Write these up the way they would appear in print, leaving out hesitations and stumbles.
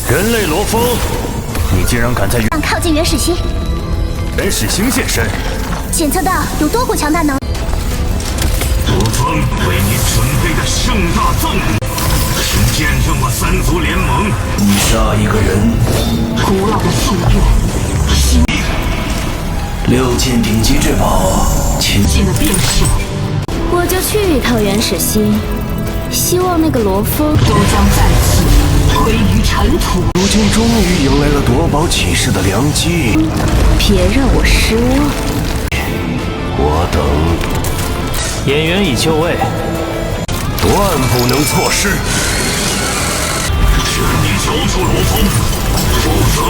人类罗峰，你竟然敢在靠近原始星！原始星现身，检测到有多股强大能。罗峰为你准备的盛大赠礼，请见证我三族联盟。你杀一个人，古老的夙愿。 6件顶级至宝，请见的便是。我就去一趟原始星，希望那个罗峰都将再次归于尘土。如今终于迎来了夺宝启示的良机，别让我失望。我等演员已就位，断不能错失。请你交出罗峰，否则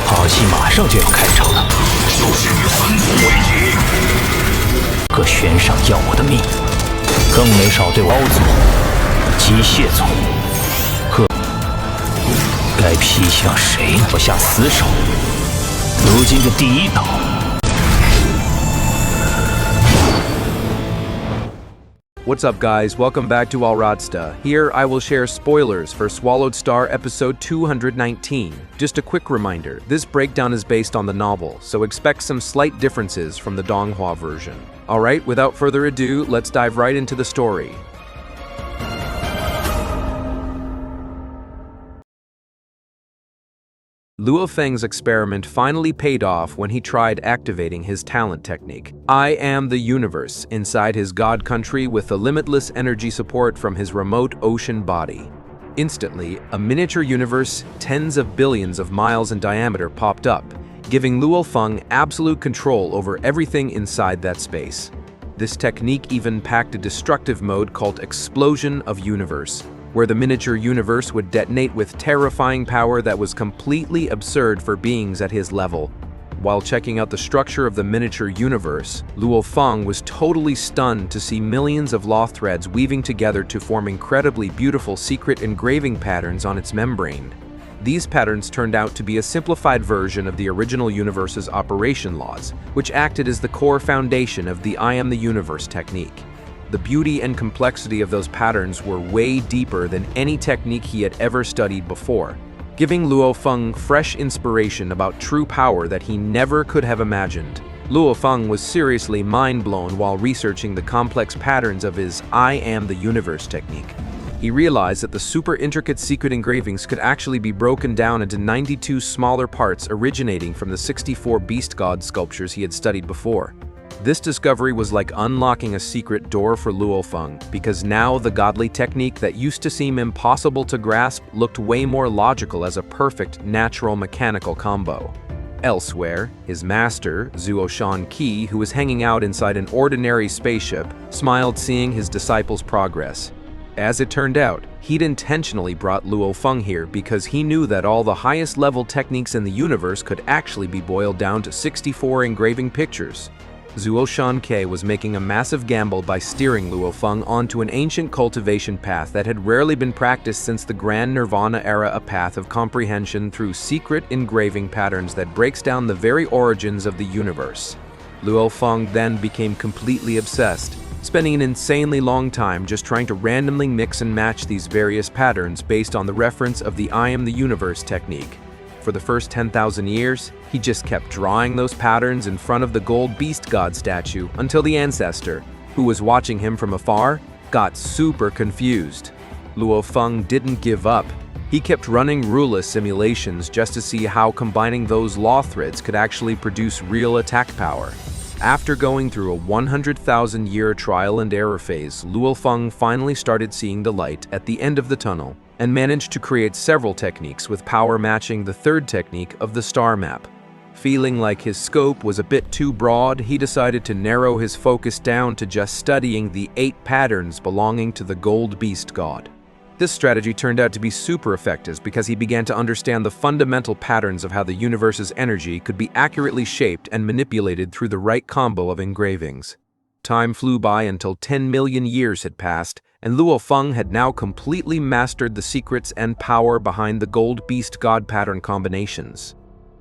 好戏马上就要开场了。 就是与三族为敌，可悬赏要我的命，更没少对我高族、机械族，呵，该批向谁呢？我下死手。如今这第一刀。 What's up, guys? Welcome back to SwallowedStar. Here, I will share spoilers for SwallowedStar episode 219. Just a quick reminder, this breakdown is based on the novel, so expect some slight differences from the Donghua version. Alright, without further ado, let's dive right into the story. Luofeng's experiment finally paid off when he tried activating his talent technique. I am the universe inside his god country with the limitless energy support from his remote ocean body. Instantly, a miniature universe tens of billions of miles in diameter popped up, giving Luofeng absolute control over everything inside that space. This technique even packed a destructive mode called Explosion of Universe, where the miniature universe would detonate with terrifying power that was completely absurd for beings at his level. While checking out the structure of the miniature universe, Luofeng was totally stunned to see millions of law threads weaving together to form incredibly beautiful secret engraving patterns on its membrane. These patterns turned out to be a simplified version of the original universe's operation laws, which acted as the core foundation of the I am the universe technique. The beauty and complexity of those patterns were way deeper than any technique he had ever studied before, giving Luofeng fresh inspiration about true power that he never could have imagined. Luofeng was seriously mind-blown while researching the complex patterns of his I am the universe technique. He realized that the super intricate secret engravings could actually be broken down into 92 smaller parts originating from the 64 beast god sculptures he had studied before. This discovery was like unlocking a secret door for Luofeng, because now the godly technique that used to seem impossible to grasp looked way more logical as a perfect, natural mechanical combo. Elsewhere, his master, Zuoshan Qi, who was hanging out inside an ordinary spaceship, smiled seeing his disciple's progress. As it turned out, he'd intentionally brought Luofeng here because he knew that all the highest level techniques in the universe could actually be boiled down to 64 engraving pictures. Zuoshan Qi was making a massive gamble by steering Luofeng onto an ancient cultivation path that had rarely been practiced since the Grand Nirvana era, a path of comprehension through secret engraving patterns that breaks down the very origins of the universe. Luofeng then became completely obsessed, spending an insanely long time just trying to randomly mix and match these various patterns based on the reference of the I am the universe technique. For the first 10,000 years, he just kept drawing those patterns in front of the gold beast god statue until the ancestor, who was watching him from afar, got super confused. Luofeng didn't give up. He kept running ruleless simulations just to see how combining those law threads could actually produce real attack power. After going through a 100,000-year trial and error phase, Luofeng finally started seeing the light at the end of the tunnel, and managed to create several techniques with power matching the third technique of the star map. Feeling like his scope was a bit too broad, he decided to narrow his focus down to just studying the 8 patterns belonging to the gold beast god. This strategy turned out to be super effective because he began to understand the fundamental patterns of how the universe's energy could be accurately shaped and manipulated through the right combo of engravings. Time flew by until 10 million years had passed, and Luofeng had now completely mastered the secrets and power behind the gold beast god pattern combinations.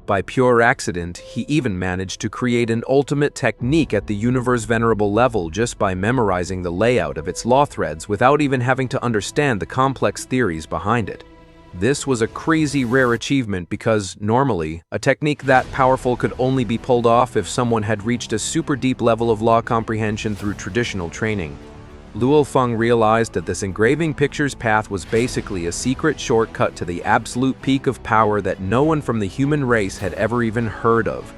By pure accident, he even managed to create an ultimate technique at the universe venerable level just by memorizing the layout of its law threads without even having to understand the complex theories behind it. This was a crazy rare achievement because, normally, a technique that powerful could only be pulled off if someone had reached a super deep level of law comprehension through traditional training. Luofeng realized that this engraving picture's path was basically a secret shortcut to the absolute peak of power that no one from the human race had ever even heard of.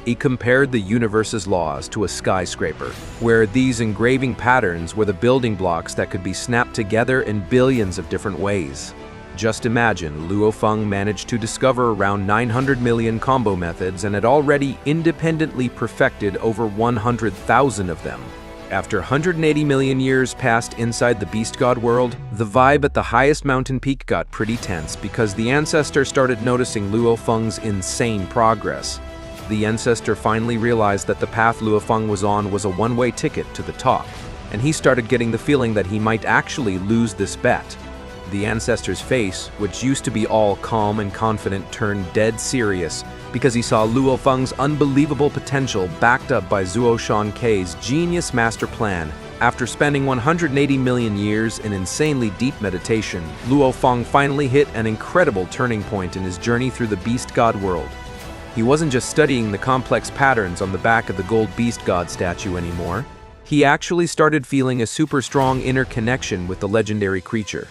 He compared the universe's laws to a skyscraper, where these engraving patterns were the building blocks that could be snapped together in billions of different ways. Just imagine, Luofeng managed to discover around 900 million combo methods and had already independently perfected over 100,000 of them. After 180 million years passed inside the Beast God world, the vibe at the highest mountain peak got pretty tense because the ancestor started noticing Luofeng's insane progress. The ancestor finally realized that the path Luofeng was on was a one-way ticket to the top, and he started getting the feeling that he might actually lose this bet. The ancestor's face, which used to be all calm and confident, turned dead serious because he saw Luofeng's unbelievable potential backed up by Zuo Shankei's genius master plan. After spending 180 million years in insanely deep meditation, Luofeng finally hit an incredible turning point in his journey through the Beast God world. He wasn't just studying the complex patterns on the back of the gold Beast God statue anymore. He actually started feeling a super strong inner connection with the legendary creature.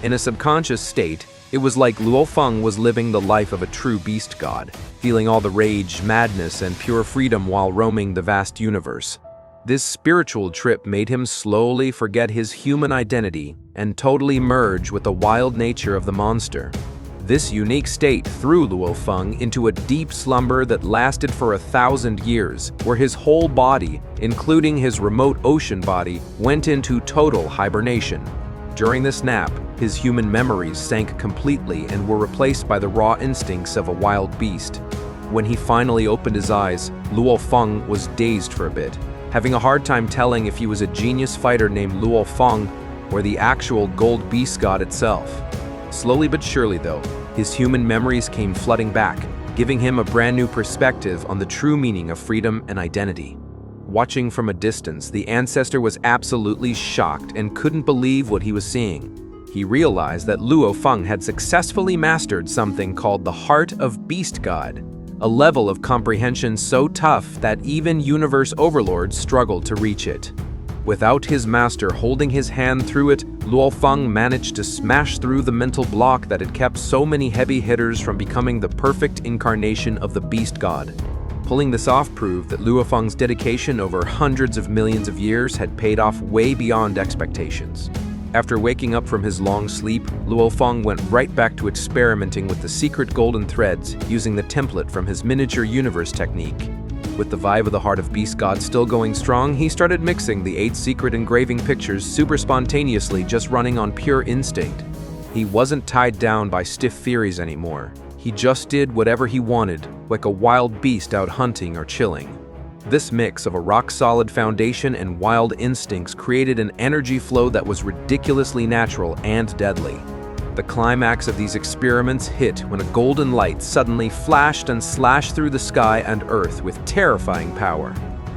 In a subconscious state, it was like Luofeng was living the life of a true beast god, feeling all the rage, madness, and pure freedom while roaming the vast universe. This spiritual trip made him slowly forget his human identity and totally merge with the wild nature of the monster. This unique state threw Luofeng into a deep slumber that lasted for 1,000 years, where his whole body, including his remote ocean body, went into total hibernation. During this nap, his human memories sank completely and were replaced by the raw instincts of a wild beast. When he finally opened his eyes, Luofeng was dazed for a bit, having a hard time telling if he was a genius fighter named Luofeng or the actual gold beast god itself. Slowly but surely, though, his human memories came flooding back, giving him a brand new perspective on the true meaning of freedom and identity. Watching from a distance, the ancestor was absolutely shocked and couldn't believe what he was seeing. He realized that Luofeng had successfully mastered something called the Heart of Beast God, a level of comprehension so tough that even universe overlords struggled to reach it. Without his master holding his hand through it, Luofeng managed to smash through the mental block that had kept so many heavy hitters from becoming the perfect incarnation of the Beast God. Pulling this off proved that Luofeng's dedication over hundreds of millions of years had paid off way beyond expectations. After waking up from his long sleep, Luofeng went right back to experimenting with the secret golden threads using the template from his miniature universe technique. With the vibe of the Heart of Beast God still going strong, he started mixing the 8 secret engraving pictures super spontaneously, just running on pure instinct. He wasn't tied down by stiff theories anymore. He just did whatever he wanted, like a wild beast out hunting or chilling. This mix of a rock-solid foundation and wild instincts created an energy flow that was ridiculously natural and deadly. The climax of these experiments hit when a golden light suddenly flashed and slashed through the sky and earth with terrifying power.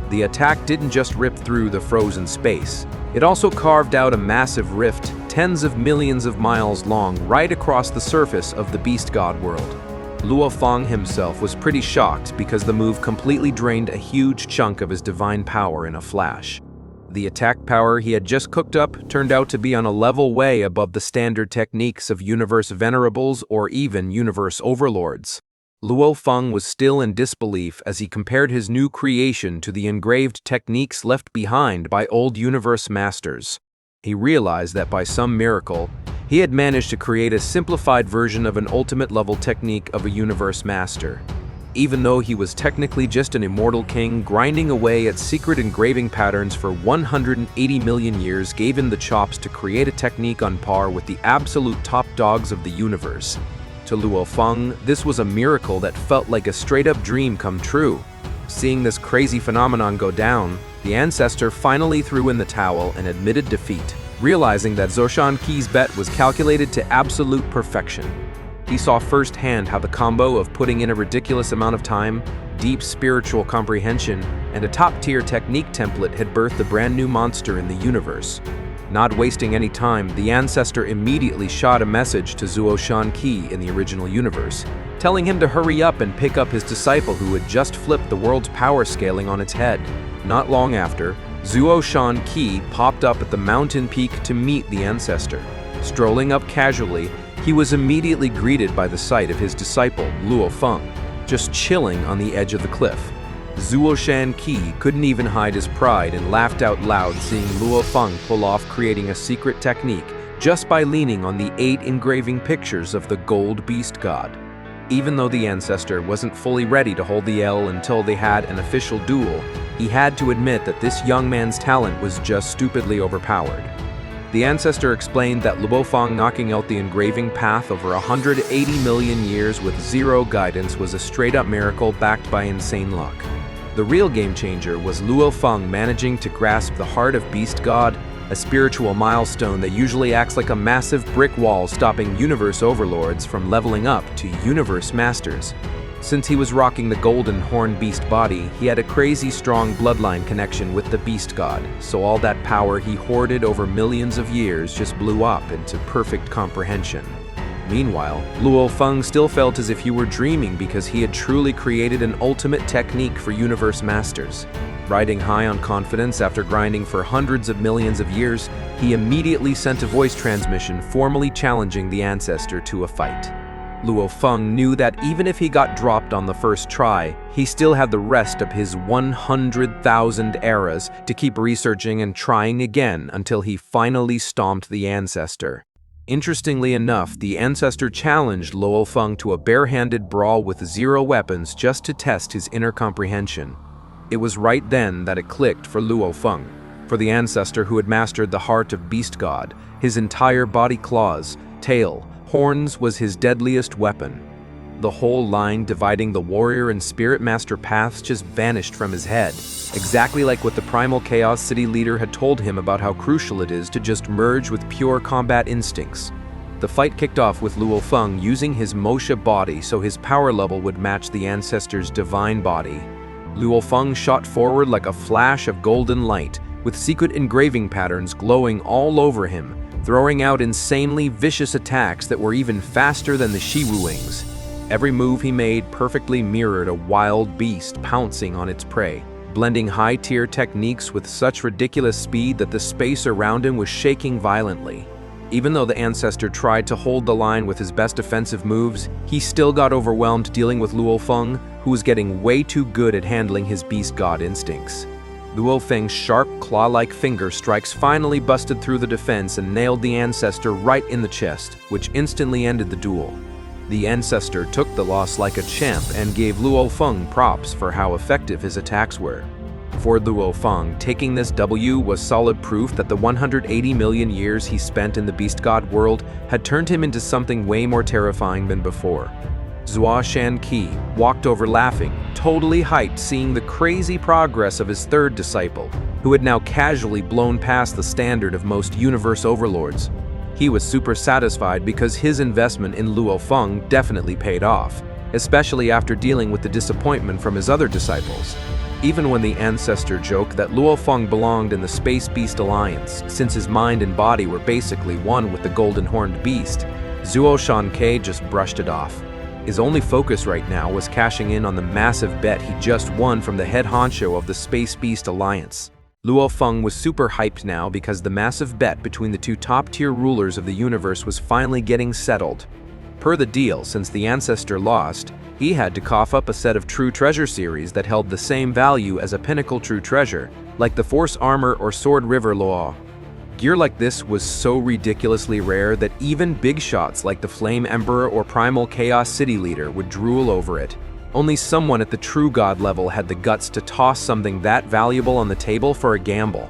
The attack didn't just rip through the frozen space. It also carved out a massive rift, tens of millions of miles long, right across the surface of the Beast God world. Luofeng himself was pretty shocked because the move completely drained a huge chunk of his divine power in a flash. The attack power he had just cooked up turned out to be on a level way above the standard techniques of universe venerables or even universe overlords. Luofeng was still in disbelief as he compared his new creation to the engraved techniques left behind by old universe masters. He realized that by some miracle, he had managed to create a simplified version of an ultimate level technique of a universe master. Even though he was technically just an immortal king, grinding away at secret engraving patterns for 180 million years gave him the chops to create a technique on par with the absolute top dogs of the universe. To Luofeng, this was a miracle that felt like a straight-up dream come true. Seeing this crazy phenomenon go down, the ancestor finally threw in the towel and admitted defeat, realizing that Zuo Shankei's bet was calculated to absolute perfection. He saw firsthand how the combo of putting in a ridiculous amount of time, deep spiritual comprehension, and a top-tier technique template had birthed a brand new monster in the universe. Not wasting any time, the ancestor immediately shot a message to Zuo Shanqi in the original universe, telling him to hurry up and pick up his disciple who had just flipped the world's power scaling on its head. Not long after, Zuo Shanqi popped up at the mountain peak to meet the ancestor. Strolling up casually, he was immediately greeted by the sight of his disciple, Luofeng, just chilling on the edge of the cliff. Zuo Shanqi couldn't even hide his pride and laughed out loud seeing Luofeng pull off creating a secret technique just by leaning on the 8 engraving pictures of the gold beast god. Even though the ancestor wasn't fully ready to hold the L until they had an official duel, he had to admit that this young man's talent was just stupidly overpowered. The ancestor explained that Luofeng knocking out the engraving path over 180 million years with zero guidance was a straight-up miracle backed by insane luck. The real game changer was Luofeng managing to grasp the heart of Beast God, a spiritual milestone that usually acts like a massive brick wall stopping universe overlords from leveling up to universe masters. Since he was rocking the golden horn beast body, he had a crazy strong bloodline connection with the beast god, so all that power he hoarded over millions of years just blew up into perfect comprehension. Meanwhile, Luofeng still felt as if he were dreaming because he had truly created an ultimate technique for universe masters. Riding high on confidence after grinding for hundreds of millions of years, he immediately sent a voice transmission formally challenging the ancestor to a fight. Luofeng knew that even if he got dropped on the first try, he still had the rest of his 100,000 eras to keep researching and trying again until he finally stomped the ancestor. Interestingly enough, the ancestor challenged Luofeng to a barehanded brawl with 0 weapons just to test his inner comprehension. It was right then that it clicked for Luofeng. For the ancestor who had mastered the heart of Beast God, his entire body claws, tail, horns was his deadliest weapon. The whole line dividing the warrior and spirit master paths just vanished from his head, exactly like what the primal chaos city leader had told him about how crucial it is to just merge with pure combat instincts. The fight kicked off with Luofeng using his Mosha body so his power level would match the ancestor's divine body. Luofeng shot forward like a flash of golden light, with secret engraving patterns glowing all over him, throwing out insanely vicious attacks that were even faster than the Shiwu wings. Every move he made perfectly mirrored a wild beast pouncing on its prey, blending high-tier techniques with such ridiculous speed that the space around him was shaking violently. Even though the ancestor tried to hold the line with his best offensive moves, he still got overwhelmed dealing with Luofeng, who was getting way too good at handling his beast god instincts. Luofeng's sharp, claw-like finger strikes finally busted through the defense and nailed the ancestor right in the chest, which instantly ended the duel. The ancestor took the loss like a champ and gave Luofeng props for how effective his attacks were. For Luofeng, taking this W was solid proof that the 180 million years he spent in the Beast God world had turned him into something way more terrifying than before. Zuo Shanqi walked over laughing, totally hyped seeing the crazy progress of his third disciple, who had now casually blown past the standard of most universe overlords. He was super satisfied because his investment in Luofeng definitely paid off, especially after dealing with the disappointment from his other disciples. Even when the ancestor joked that Luofeng belonged in the Space Beast Alliance, since his mind and body were basically one with the golden horned beast, Zuo Shanqi just brushed it off. His only focus right now was cashing in on the massive bet he just won from the head honcho of the Space Beast Alliance. Luofeng was super hyped now because the massive bet between the two top-tier rulers of the universe was finally getting settled. Per the deal, since the ancestor lost, he had to cough up a set of true treasure series that held the same value as a pinnacle true treasure, like the Force Armor or Sword River Law. Gear like this was so ridiculously rare that even big shots like the Flame Emperor or Primal Chaos City Leader would drool over it. Only someone at the true god level had the guts to toss something that valuable on the table for a gamble.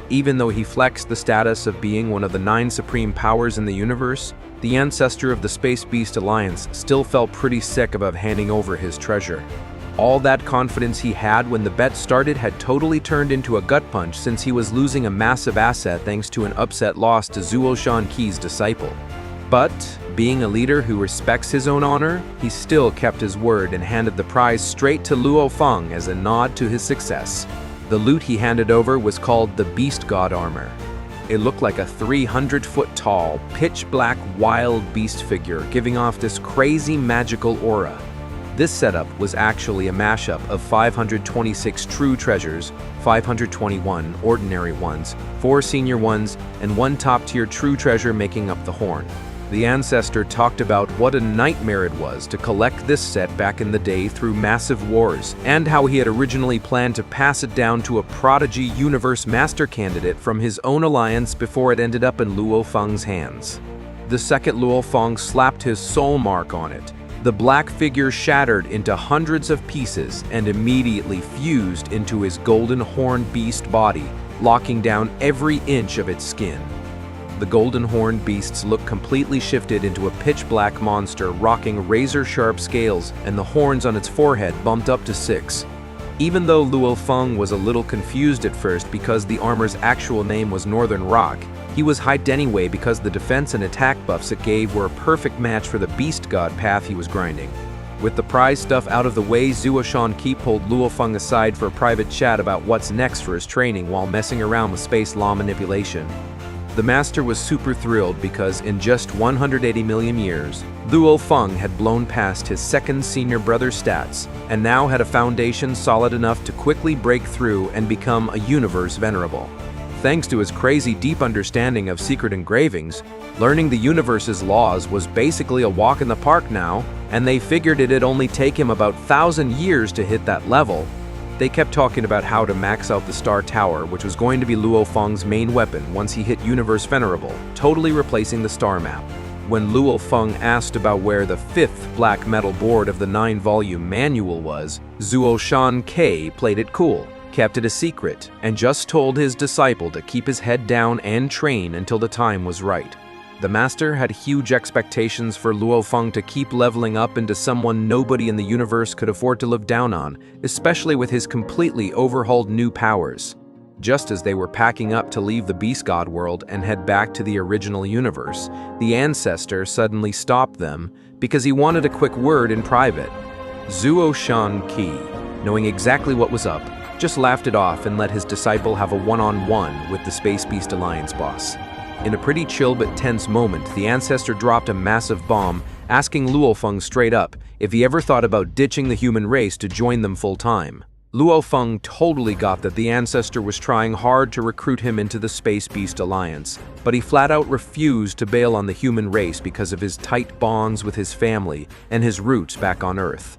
Even though he flexed the status of being one of the 9 supreme powers in the universe, the ancestor of the Space Beast Alliance still felt pretty sick about handing over his treasure. All that confidence he had when the bet started had totally turned into a gut punch since he was losing a massive asset thanks to an upset loss to Zuo Shanqi's disciple. But, being a leader who respects his own honor, he still kept his word and handed the prize straight to Luofeng as a nod to his success. The loot he handed over was called the Beast God Armor. It looked like a 300-foot-tall, pitch-black wild beast figure giving off this crazy magical aura. This setup was actually a mashup of 526 true treasures, 521 ordinary ones, 4 senior ones, and 1 top-tier true treasure making up the horn. The ancestor talked about what a nightmare it was to collect this set back in the day through massive wars, and how he had originally planned to pass it down to a prodigy universe master candidate from his own alliance before it ended up in Luofeng's hands. The second Luofeng slapped his soul mark on it. The black figure shattered into hundreds of pieces and immediately fused into his golden horned beast body, locking down every inch of its skin. The golden horned beasts looked completely shifted into a pitch-black monster rocking razor-sharp scales, and the horns on its forehead bumped up to 6. Even though Luofeng was a little confused at first because the armor's actual name was Northern Rock, he was hyped anyway because the defense and attack buffs it gave were a perfect match for the beast god path he was grinding. With the prize stuff out of the way, Zuoshan pulled Luofeng aside for a private chat about what's next for his training while messing around with space law manipulation. The master was super thrilled because in just 180 million years, Luofeng had blown past his second senior brother's stats and now had a foundation solid enough to quickly break through and become a universe venerable. Thanks to his crazy deep understanding of secret engravings, learning the universe's laws was basically a walk in the park now, and they figured it'd only take him about 1,000 years to hit that level. They kept talking about how to max out the Star Tower, which was going to be Luofeng's main weapon once he hit Universe Venerable, totally replacing the star map. When Luofeng asked about where the 5th black metal board of the 9-volume manual was, Zuoshan played it cool, kept it a secret, and just told his disciple to keep his head down and train until the time was right. The master had huge expectations for Luofeng to keep leveling up into someone nobody in the universe could afford to look down on, especially with his completely overhauled new powers. Just as they were packing up to leave the Beast God world and head back to the original universe, the ancestor suddenly stopped them because he wanted a quick word in private. Zuoshan, knowing exactly what was up, just laughed it off and let his disciple have a one-on-one with the Space Beast Alliance boss. In a pretty chill but tense moment, the ancestor dropped a massive bomb, asking Luofeng straight up if he ever thought about ditching the human race to join them full-time. Luofeng totally got that the ancestor was trying hard to recruit him into the Space Beast Alliance, but he flat-out refused to bail on the human race because of his tight bonds with his family and his roots back on Earth.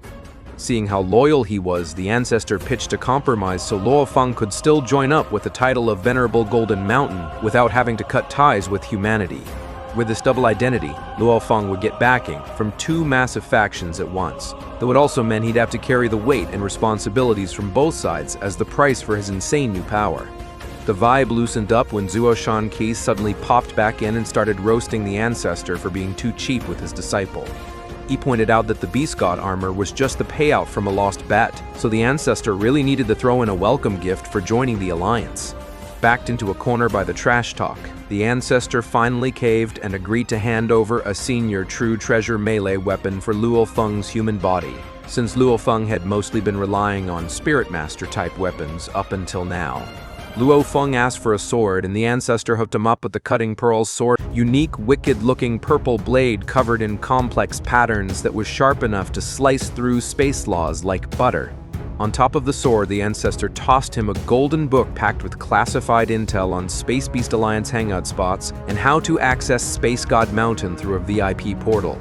Seeing how loyal he was, the ancestor pitched a compromise so Luofeng could still join up with the title of Venerable Golden Mountain without having to cut ties with humanity. With this double identity, Luofeng would get backing from 2 massive factions at once, though it also meant he'd have to carry the weight and responsibilities from both sides as the price for his insane new power. The vibe loosened up when Zuoshan suddenly popped back in and started roasting the ancestor for being too cheap with his disciple. He pointed out that the Beast God armor was just the payout from a lost bet, so the ancestor really needed to throw in a welcome gift for joining the alliance. Backed into a corner by the trash talk, the ancestor finally caved and agreed to hand over a senior true treasure melee weapon for Luofeng's human body, since Luofeng had mostly been relying on Spirit Master type weapons up until now. Luofeng asked for a sword, and the ancestor hooked him up with the Cutting Pearl's sword, unique, wicked-looking purple blade covered in complex patterns that was sharp enough to slice through space laws like butter. On top of the sword, the ancestor tossed him a golden book packed with classified intel on Space Beast Alliance hangout spots and how to access Space God Mountain through a VIP portal.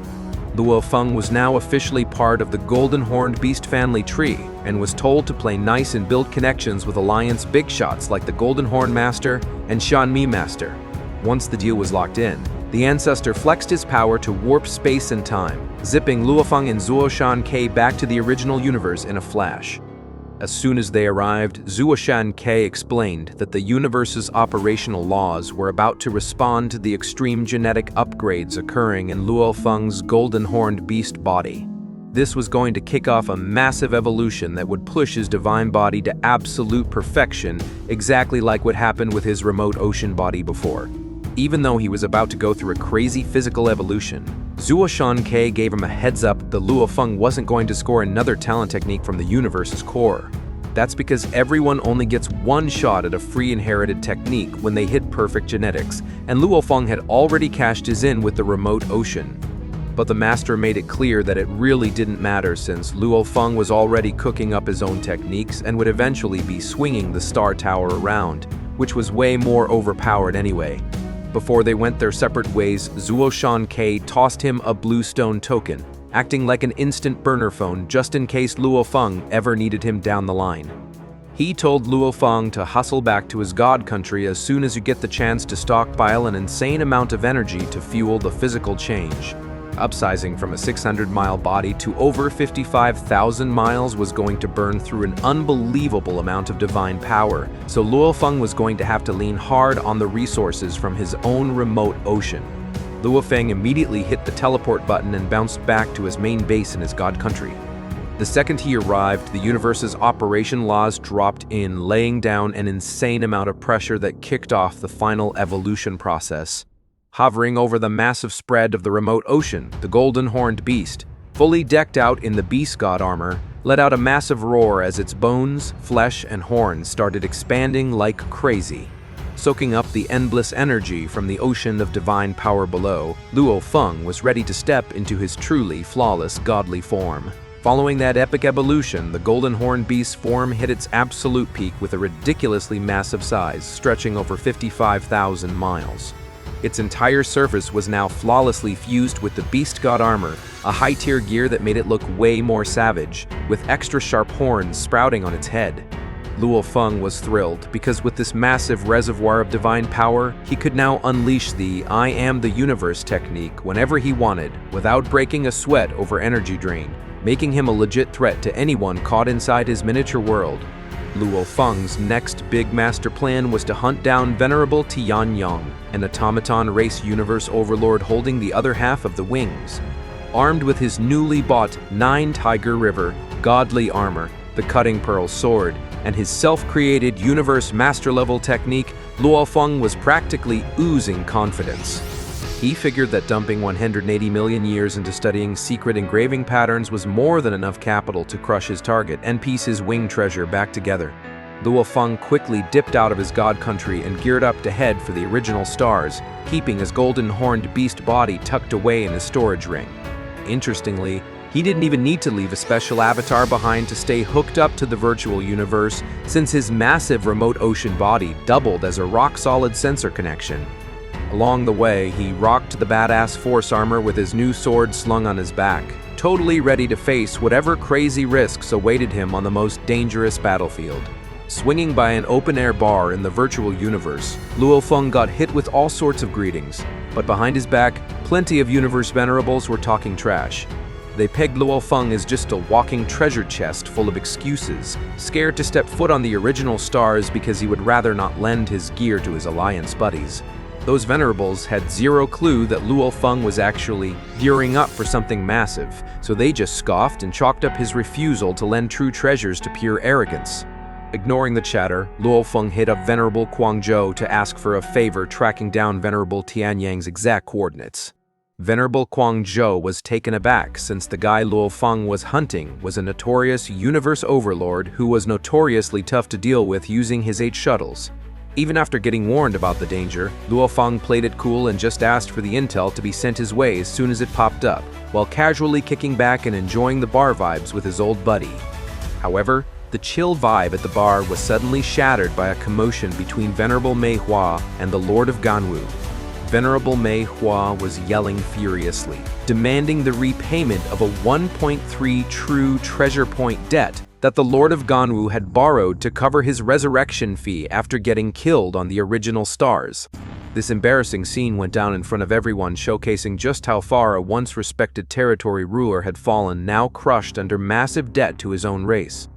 Luofeng was now officially part of the Golden Horned Beast family tree and was told to play nice and build connections with Alliance big shots like the Golden Horn Master and Shanmi Master. Once the deal was locked in, the ancestor flexed his power to warp space and time, zipping Luofeng and Zuoshan back to the original universe in a flash. As soon as they arrived, Zuoshan explained that the universe's operational laws were about to respond to the extreme genetic upgrades occurring in Luofeng's golden horned beast body. This was going to kick off a massive evolution that would push his divine body to absolute perfection, exactly like what happened with his remote ocean body before. Even though he was about to go through a crazy physical evolution, Zuoshan gave him a heads up that Luofeng wasn't going to score another talent technique from the universe's core. That's because everyone only gets one shot at a free inherited technique when they hit perfect genetics, and Luofeng had already cashed his in with the remote ocean. But the master made it clear that it really didn't matter since Luofeng was already cooking up his own techniques and would eventually be swinging the star tower around, which was way more overpowered anyway. Before they went their separate ways, Zuoshan K tossed him a bluestone token, acting like an instant burner phone just in case Luofeng ever needed him down the line. He told Luofeng to hustle back to his god country as soon as you get the chance to stockpile an insane amount of energy to fuel the physical change. Upsizing from a 600-mile body to over 55,000 miles was going to burn through an unbelievable amount of divine power, so Luofeng was going to have to lean hard on the resources from his own remote ocean. Luofeng immediately hit the teleport button and bounced back to his main base in his god country. The second he arrived, the universe's operation laws dropped in, laying down an insane amount of pressure that kicked off the final evolution process. Hovering over the massive spread of the remote ocean, the golden horned beast, fully decked out in the beast god armor, let out a massive roar as its bones, flesh, and horns started expanding like crazy. Soaking up the endless energy from the ocean of divine power below, Luofeng was ready to step into his truly flawless godly form. Following that epic evolution, the golden horned beast's form hit its absolute peak with a ridiculously massive size, stretching over 55,000 miles. Its entire surface was now flawlessly fused with the beast god armor, a high-tier gear that made it look way more savage, with extra sharp horns sprouting on its head. Luofeng was thrilled because with this massive reservoir of divine power, he could now unleash the I am the universe technique whenever he wanted, without breaking a sweat over energy drain, making him a legit threat to anyone caught inside his miniature world. Luofeng's next big master plan was to hunt down Venerable Tianyang, an automaton race universe overlord holding the other half of the wings. Armed with his newly bought 9 Tiger River godly armor, the Cutting Pearl sword, and his self-created universe master level technique, Luofeng was practically oozing confidence. He figured that dumping 180 million years into studying secret engraving patterns was more than enough capital to crush his target and piece his wing treasure back together. Luofeng quickly dipped out of his god country and geared up to head for the original stars, keeping his golden horned beast body tucked away in his storage ring. Interestingly, he didn't even need to leave a special avatar behind to stay hooked up to the virtual universe, since his massive remote ocean body doubled as a rock-solid sensor connection. Along the way, he rocked the badass force armor with his new sword slung on his back, totally ready to face whatever crazy risks awaited him on the most dangerous battlefield. Swinging by an open-air bar in the virtual universe, Luofeng got hit with all sorts of greetings, but behind his back, plenty of universe venerables were talking trash. They pegged Luofeng as just a walking treasure chest full of excuses, scared to step foot on the original stars because he would rather not lend his gear to his alliance buddies. Those venerables had zero clue that Luofeng was actually gearing up for something massive, so they just scoffed and chalked up his refusal to lend true treasures to pure arrogance. Ignoring the chatter, Luofeng hit up Venerable Guangzhou to ask for a favor tracking down Venerable Tianyang's exact coordinates. Venerable Guangzhou was taken aback since the guy Luofeng was hunting was a notorious universe overlord who was notoriously tough to deal with using his 8 shuttles. Even after getting warned about the danger, Luofeng played it cool and just asked for the intel to be sent his way as soon as it popped up, while casually kicking back and enjoying the bar vibes with his old buddy. However, the chill vibe at the bar was suddenly shattered by a commotion between Venerable Mei Hua and the Lord of Ganwu. Venerable Mei Hua was yelling furiously, demanding the repayment of a 1.3 true treasure point debt that the Lord of Ganwu had borrowed to cover his resurrection fee after getting killed on the original stars. This embarrassing scene went down in front of everyone, showcasing just how far a once respected territory ruler had fallen, now crushed under massive debt to his own race.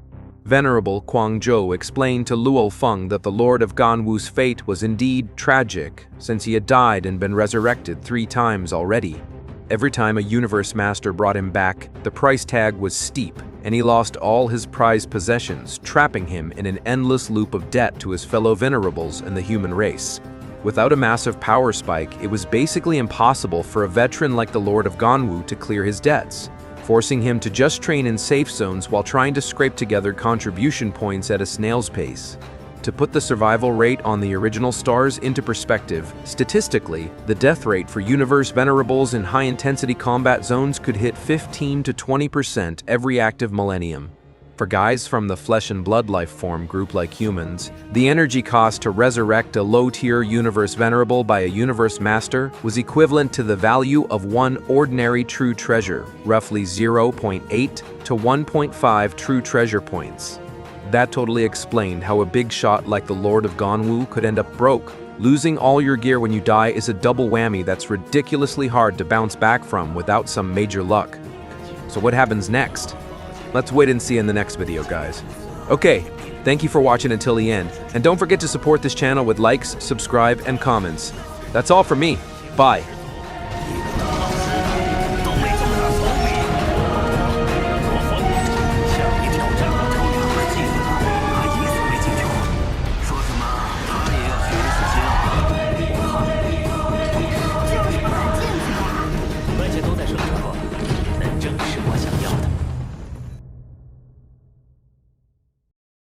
Venerable Guangzhou explained to Luofeng that the Lord of Ganwu's fate was indeed tragic, since he had died and been resurrected 3 times already. Every time a universe master brought him back, the price tag was steep, and he lost all his prized possessions, trapping him in an endless loop of debt to his fellow venerables and the human race. Without a massive power spike, it was basically impossible for a veteran like the Lord of Ganwu to clear his debts. forcing him to just train in safe zones while trying to scrape together contribution points at a snail's pace. To put the survival rate on the original stars into perspective, statistically, the death rate for universe venerables in high-intensity combat zones could hit 15 to 20% every active millennium. For guys from the flesh and blood life form group like humans, the energy cost to resurrect a low-tier universe venerable by a universe master was equivalent to the value of one ordinary true treasure, roughly 0.8 to 1.5 true treasure points. That totally explained how a big shot like the Lord of Donghua could end up broke. Losing all your gear when you die is a double whammy that's ridiculously hard to bounce back from without some major luck. So what happens next? Let's wait and see in the next video, guys. Okay, thank you for watching until the end, and don't forget to support this channel with likes, subscribe, and comments. That's all from me. Bye.